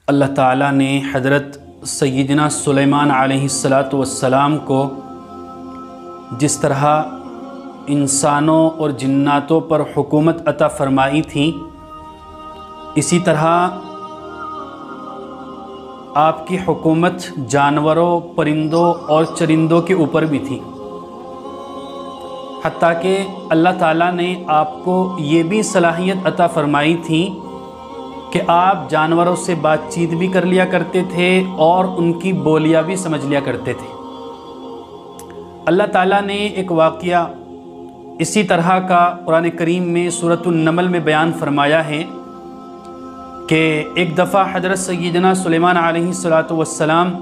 اللہ تعالیٰ نے حضرت سیدنا سلیمان علیہ السلام کو جس طرح انسانوں اور جناتوں پر حکومت عطا فرمائی تھی، اسی طرح آپ کی حکومت جانوروں، پرندوں اور چرندوں کے اوپر بھی تھی، حتیٰ کہ اللہ تعالیٰ نے آپ کو یہ بھی صلاحیت عطا فرمائی تھی کہ آپ جانوروں سے بات چیت بھی کر لیا کرتے تھے اور ان کی بولیاں بھی سمجھ لیا کرتے تھے۔ اللہ تعالیٰ نے ایک واقعہ اسی طرح کا قرآن کریم میں سورۃ النمل میں بیان فرمایا ہے کہ ایک دفعہ حضرت سیدنا سلیمان علیہ السلام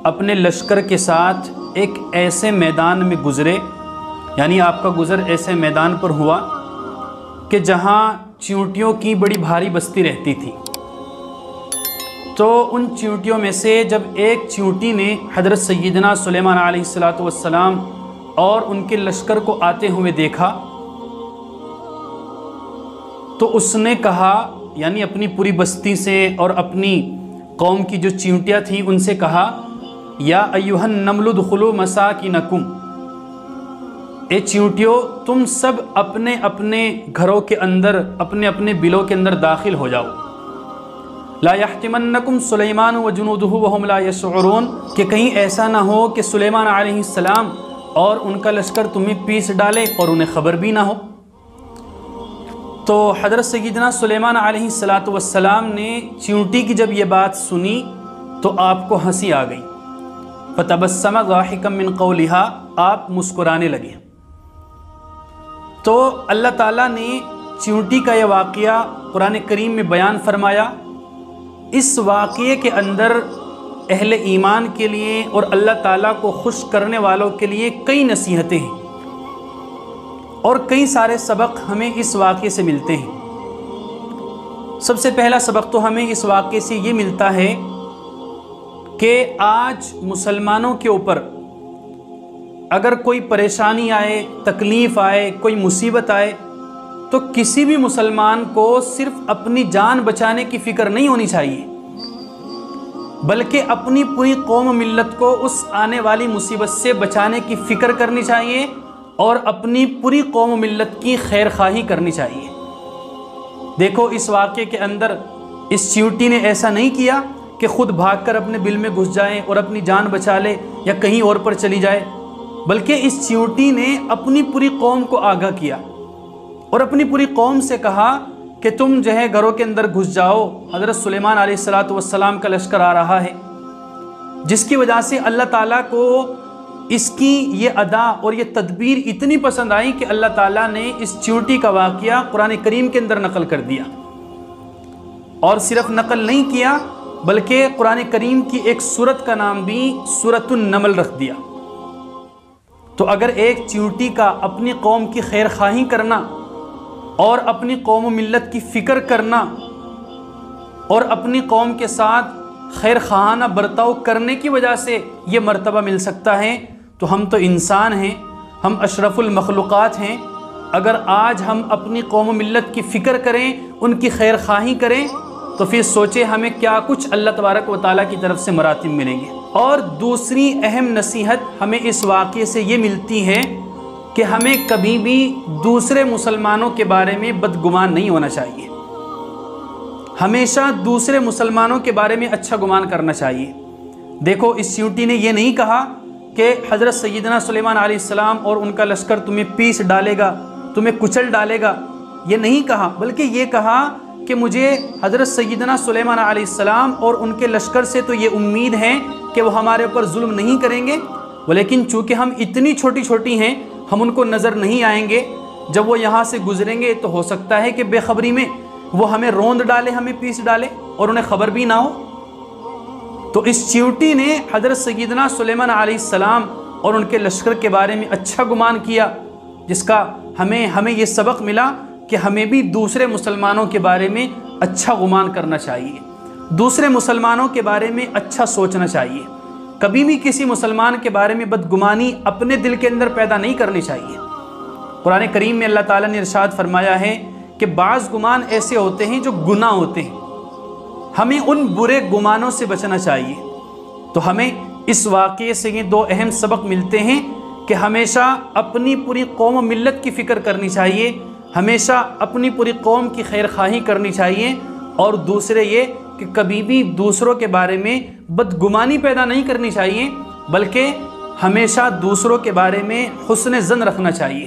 اپنے لشکر کے ساتھ ایک ایسے میدان میں گزرے، یعنی آپ کا گزر ایسے میدان پر ہوا کہ جہاں چیونٹیوں کی بڑی بھاری بستی رہتی تھی۔ تو ان چیونٹیوں میں سے جب ایک چیونٹی نے حضرت سیدنا سلیمان علیہ السلام اور ان کے لشکر کو آتے ہوئے دیکھا تو اس نے کہا، یعنی اپنی پوری بستی سے اور اپنی قوم کی جو چیونٹیاں تھیں ان سے کہا، یا ایھا النمل ادخلوا مساکنکم، اے چیونٹیوں تم سب اپنے اپنے گھروں کے اندر، اپنے اپنے بلوں کے اندر داخل ہو جاؤ، لا یحطمنکم سلیمان وجنودہ وہم لا یشعرون، کہ کہیں ایسا نہ ہو کہ سلیمان علیہ السلام اور ان کا لشکر تمہیں پیس ڈالے اور انہیں خبر بھی نہ ہو۔ تو حضرت سیدنا سلیمان علیہ السلام نے چیونٹی کی جب یہ بات سنی تو آپ کو ہنسی آ گئی، فتبسم ضاحکا من قولہا، آپ مسکرانے لگے۔ تو اللہ تعالیٰ نے چیونٹی کا یہ واقعہ قرآن کریم میں بیان فرمایا۔ اس واقعے کے اندر اہل ایمان کے لیے اور اللہ تعالیٰ کو خوش کرنے والوں کے لیے کئی نصیحتیں ہیں اور کئی سارے سبق ہمیں اس واقعے سے ملتے ہیں۔ سب سے پہلا سبق تو ہمیں اس واقعے سے یہ ملتا ہے کہ آج مسلمانوں کے اوپر اگر کوئی پریشانی آئے، تکلیف آئے، کوئی مصیبت آئے تو کسی بھی مسلمان کو صرف اپنی جان بچانے کی فکر نہیں ہونی چاہیے، بلکہ اپنی پوری قوم و ملت کو اس آنے والی مصیبت سے بچانے کی فکر کرنی چاہیے اور اپنی پوری قوم و ملت کی خیر خواہی کرنی چاہیے۔ دیکھو اس واقعے کے اندر اس چیونٹی نے ایسا نہیں کیا کہ خود بھاگ کر اپنے بل میں گھس جائے اور اپنی جان بچا لے یا کہیں اور پر چلی جائے، بلکہ اس چیونٹی نے اپنی پوری قوم کو آگاہ کیا اور اپنی پوری قوم سے کہا کہ تم جو ہے گھروں کے اندر گھس جاؤ، حضرت سلیمان علیہ السلام کا لشکر آ رہا ہے، جس کی وجہ سے اللہ تعالیٰ کو اس کی یہ ادا اور یہ تدبیر اتنی پسند آئی کہ اللہ تعالیٰ نے اس چیونٹی کا واقعہ قرآن کریم کے اندر نقل کر دیا، اور صرف نقل نہیں کیا بلکہ قرآن کریم کی ایک سورت کا نام بھی سورۃ النمل رکھ دیا۔ تو اگر ایک چیونٹی کا اپنی قوم کی خیر خواہی کرنا اور اپنی قوم و ملت کی فکر کرنا اور اپنی قوم کے ساتھ خیر خواہانہ برتاؤ کرنے کی وجہ سے یہ مرتبہ مل سکتا ہے، تو ہم تو انسان ہیں، ہم اشرف المخلوقات ہیں۔ اگر آج ہم اپنی قوم و ملت کی فکر کریں، ان کی خیر خواہی کریں، تو پھر سوچیں ہمیں کیا کچھ اللہ تبارک و تعالیٰ کی طرف سے مراتب ملیں گے۔ اور دوسری اہم نصیحت ہمیں اس واقعے سے یہ ملتی ہے کہ ہمیں کبھی بھی دوسرے مسلمانوں کے بارے میں بدگمان نہیں ہونا چاہیے، ہمیشہ دوسرے مسلمانوں کے بارے میں اچھا گمان کرنا چاہیے۔ دیکھو اس چیونٹی نے یہ نہیں کہا کہ حضرت سیدنا سلیمان علیہ السلام اور ان کا لشکر تمہیں پیس ڈالے گا، تمہیں کچل ڈالے گا، یہ نہیں کہا، بلکہ یہ کہا کہ مجھے حضرت سیدنا سلیمان علیہ السلام اور ان کے لشکر سے تو یہ امید ہے کہ وہ ہمارے اوپر ظلم نہیں کریں گے، لیکن چونکہ ہم اتنی چھوٹی چھوٹی ہیں، ہم ان کو نظر نہیں آئیں گے، جب وہ یہاں سے گزریں گے تو ہو سکتا ہے کہ بے خبری میں وہ ہمیں روند ڈالے، ہمیں پیس ڈالے اور انہیں خبر بھی نہ ہو۔ تو اس چیونٹی نے حضرت سیدنا سلیمان علیہ السلام اور ان کے لشکر کے بارے میں اچھا گمان کیا، جس کا ہمیں یہ سبق ملا کہ ہمیں بھی دوسرے مسلمانوں کے بارے میں اچھا گمان کرنا چاہیے، دوسرے مسلمانوں کے بارے میں اچھا سوچنا چاہیے۔ کبھی بھی کسی مسلمان کے بارے میں بدگمانی اپنے دل کے اندر پیدا نہیں کرنی چاہیے۔ قرآن کریم میں اللہ تعالیٰ نے ارشاد فرمایا ہے کہ بعض گمان ایسے ہوتے ہیں جو گناہ ہوتے ہیں، ہمیں ان برے گمانوں سے بچنا چاہیے۔ تو ہمیں اس واقعے سے یہ دو اہم سبق ملتے ہیں کہ ہمیشہ اپنی پوری قوم و ملت کی فکر کرنی چاہیے، ہمیشہ اپنی پوری قوم کی خیر خواہی کرنی چاہیے، اور دوسرے یہ کہ کبھی بھی دوسروں کے بارے میں بدگمانی پیدا نہیں کرنی چاہیے، بلکہ ہمیشہ دوسروں کے بارے میں حسن ظن رکھنا چاہیے۔